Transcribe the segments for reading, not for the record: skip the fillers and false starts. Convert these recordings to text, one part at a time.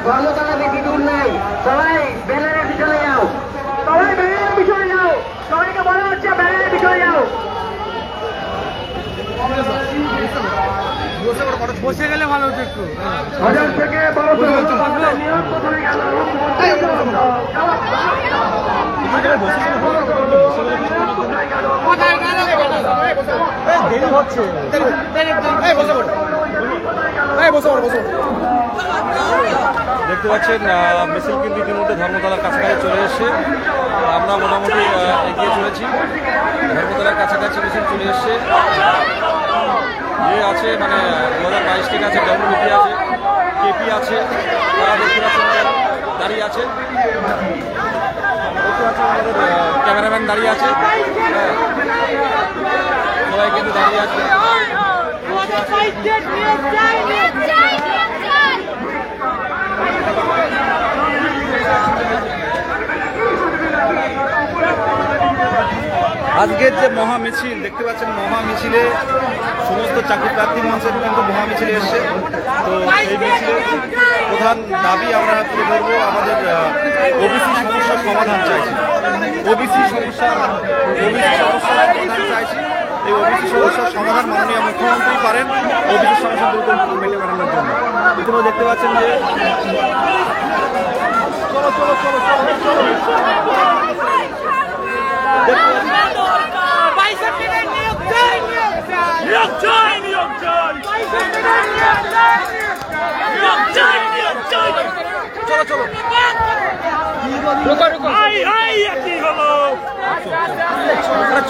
ধর্মতলা বেশি দূর নাই, সবাই ব্যানারের পিছনে যাও, সবাই ব্যানারের পিছনে যাও, সবাইকে বলা হচ্ছে ব্যানারের পিছনে যাও। বসে গেলে ভালো হতো একটু। বাজার থেকে বড় দেরি হচ্ছে। দেখতে পাচ্ছেন মিছিল কিন্তু ইতিমধ্যে ধর্মতলার কাছাকাছি চলে এসছে। আমরা মোটামুটি এগিয়ে চলেছি, ধর্মতলার কাছাকাছি মিছিল চলে এসছে। ইয়ে আছে মানে 2022 থেকে আছে, ডব্লিউপি আছে, কেপি আছে, তারা দেখতে পাচ্ছেন দাঁড়িয়ে আছে, আমাদের ক্যামেরাম্যান দাঁড়িয়ে আছে, সবাই কিন্তু দাঁড়িয়ে আছে। আজকের যে মহামিছিল দেখতে পাচ্ছেন, মহামিছিলে সমস্ত চাকরি প্রার্থী মঞ্চের কিন্তু মহামিছিলে এসছে। তো এই মিছিলে প্রধান দাবি আমরা তুলে ধরবো, আমাদের ওবিসি সমস্যার সমাধান চাইছি, ওবিসি সমস্যার সমাধান চাইছি। এই ওবিসি সমস্যার সমাধান মাননীয় মুখ্যমন্ত্রী পারেন ওবিসি সমস্যা দ্রুত মেটে বানানোর জন্য। ইতিমধ্যে দেখতে পাচ্ছেন যে চলো চলো চলো চলো চলো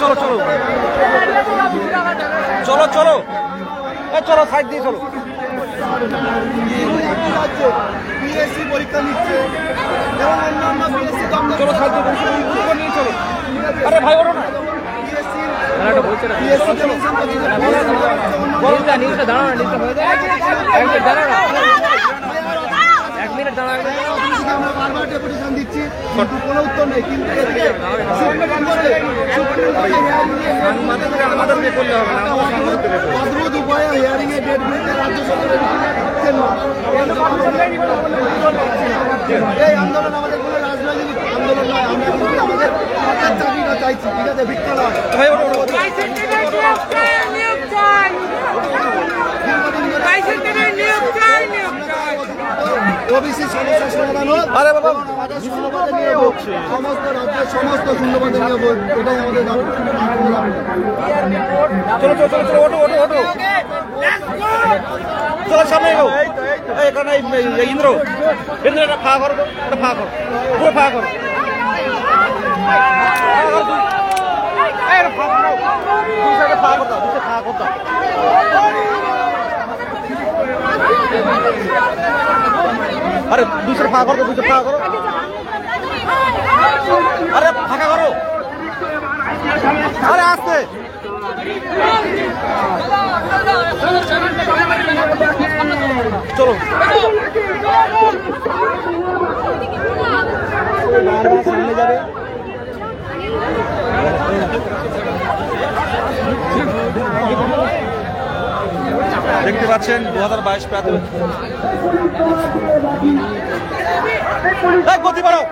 চলো চলো চলো চলো চলো চলো চলো সাইড দিয়ে চলো। বিএসসি পরীক্ষা নিচ্ছে এবং অন্যান্য বিএসসি চলো সাইড দিয়ে নিয়ে চলো। আরে ভাই ওরো না, বারবার ডেপুটেশন দিচ্ছি, কিন্তু কোনো উত্তর নেই। কিন্তু অদ্ভুত উপায়ে হিয়ারিং এর ডেট গুলিতে রাজ্য সরকারের এই আন্দোলন আমাদের কোনো রাজনৈতিক আন্দোলন নয়, আমরা কিন্তু আমাদের চাকরিটা চাইছি, ঠিক আছে, ভিক্ষা নয়। ওবিসি সমস্যার সমাধান হোক, আমাদের শূন্যপদে নিয়োগ হোক, সমস্ত রাজ্যের সমস্ত শূন্যপদে নিয়োগ হোক, এটাই আমাদের দাবি। চলো চলো চলো চলো ওটো ওটো ওটো চলো সামনে এগো। এখানে ইন্দ্র ইন্দ্র এটা ফা করো, এটা ফা করো, পুরো ফা করো, ফা করো, ফা করো। আরে দুশো ফাঁকা করো, দুশো ফাঁকা করো, আরে ফাঁকা করো, আরে আসতে চলো। সামনে যাবে, দেখতে পাচ্ছেন 2022 প্রাথমিক গতি বাড়াও,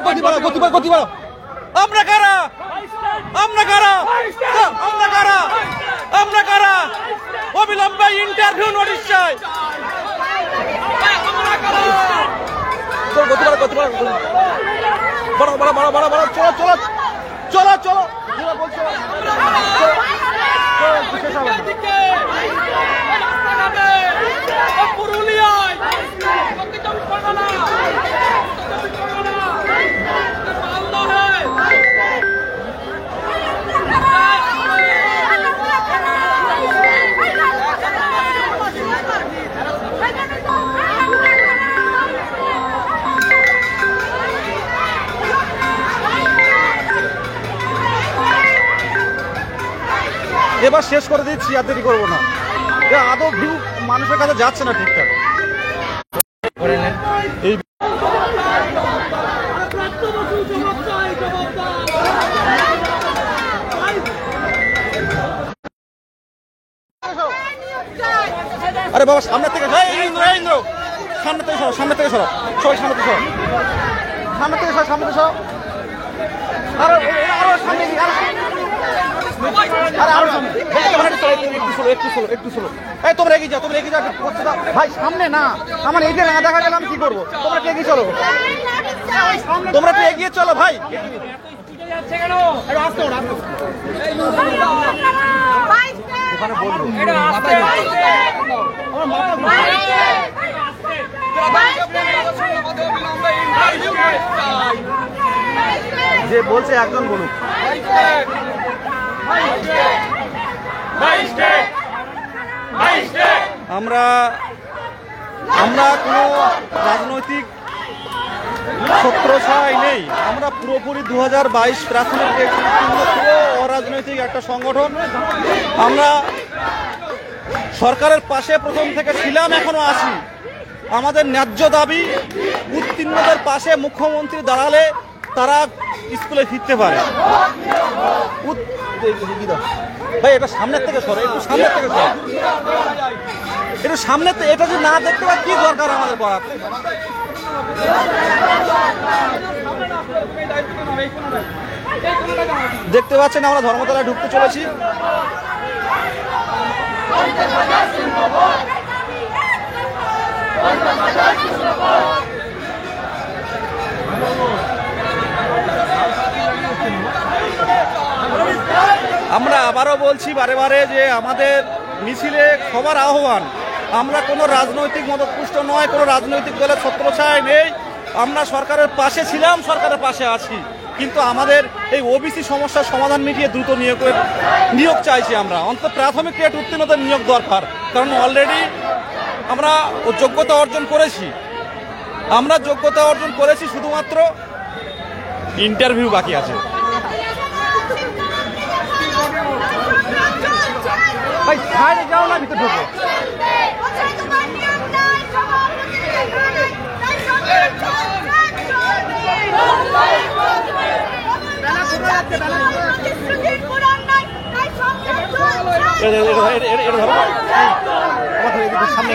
গতি বাড়াও, গতি বাড়াও, গতি বাড়াও। আমরা কারা, আমরা কারা, আমরা কারা, আমরা কারা, অবিলম্বে ইন্টারভিউ নোটিশ চাই। গতি বাড়াও, গতি বাড়াও, বাড়াও বাড়াও বাড়াও বাড়াও বাড়াও, চলো চলো চলো চলো বলছো। এবার শেষ করে দিচ্ছি, আর দেরি করবো না। আদৌ ভিউ মানুষের কাছে যাচ্ছে না ঠিকঠাক। এই আরে বাবা সামনে থেকে সামনে থেকে সরো, সামনে থেকে সরো, সবাই সামনে থেকে সরো, সামনে থেকে সরো, সামনে থেকে সরো। আরো সামনে, আরো সামনে, একটু স্লো। এই তোমরা এগিয়ে যাও, ভাই সামনে না, আমার এইটা না দেখা গেলে আমি কি করবো? তোমরা একটু এগিয়ে চলো, তোমরা একটু এগিয়ে চলো ভাই। ওখানে বলবো যে বলছে একজন বলুক। আমরা কোনো রাজনৈতিক ছত্রছায়ায় নেই। আমরা পুরোপুরি 2022 প্রাথমিক পুরো অরাজনৈতিক একটা সংগঠন। আমরা সরকারের পাশে প্রথম থেকে ছিলাম, এখনো আছি। আমাদের ন্যায্য দাবি, উত্তীর্ণদের পাশে মুখ্যমন্ত্রী দাঁড়ালে তারা স্কুলে ফিরতে পারে। ভাই এটা সামনের থেকে সরো, একটু সামনের থেকে সরো, একটু সামনের থেকে। এটা যদি না দেখতে পাই কি দরকার আমাদের করার? দেখতে পাচ্ছেন আমরা ধর্মতলায় ঢুকতে চলেছি। আমরা আবারও বলছি বারে বারে যে আমাদের মিছিলে সবার আহ্বান। আমরা কোনো রাজনৈতিক মতপুষ্ট নয়, কোনো রাজনৈতিক দলের ছত্রছায়ায় নেই। আমরা সরকারের পাশে ছিলাম, সরকারের পাশে আছি, কিন্তু আমাদের এই ওবিসি সমস্যার সমাধান মিটিয়ে দ্রুত নিয়োগ চাইছি। আমরা অন্তত প্রাথমিক টেট উত্তীর্ণদের নিয়োগ দরকার, কারণ অলরেডি আমরা যোগ্যতা অর্জন করেছি। শুধুমাত্র ইন্টারভিউ বাকি আছে। ভাই সাইডে যাও না, ভিতরে ঢোকো। সামনে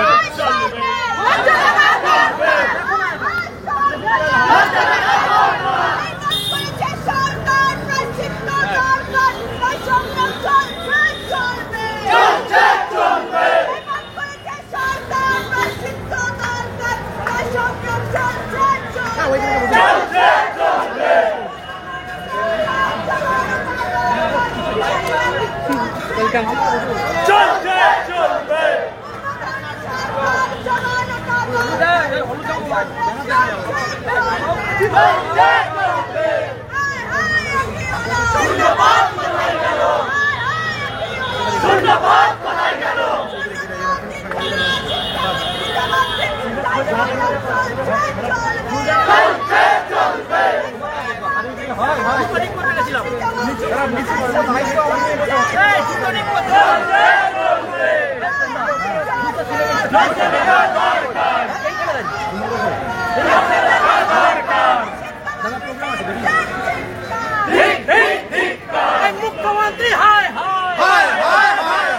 মুখ্যমন্ত্রী হায় হায় হায় হায় হায়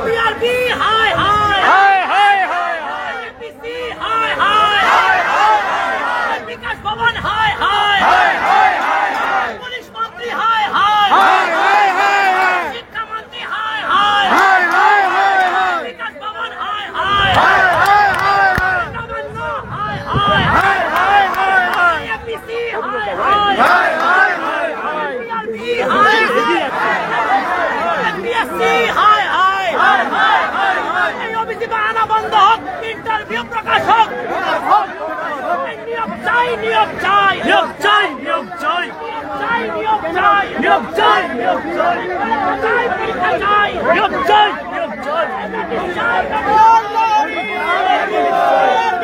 PRP, hi, hi. Hi, hi, hi, hi. APC, interview প্রকাশ হোক, নিয়োগ চাই, নিয়োগ চাই, নিয়োগ চাই, নিয়োগ চাই, নিয়োগ চাই, নিয়োগ চাই, নিয়োগ চাই, নিয়োগ চাই, পরীক্ষা চাই, নিয়োগ চাই, নিয়োগ চাই, নিয়োগ চাই।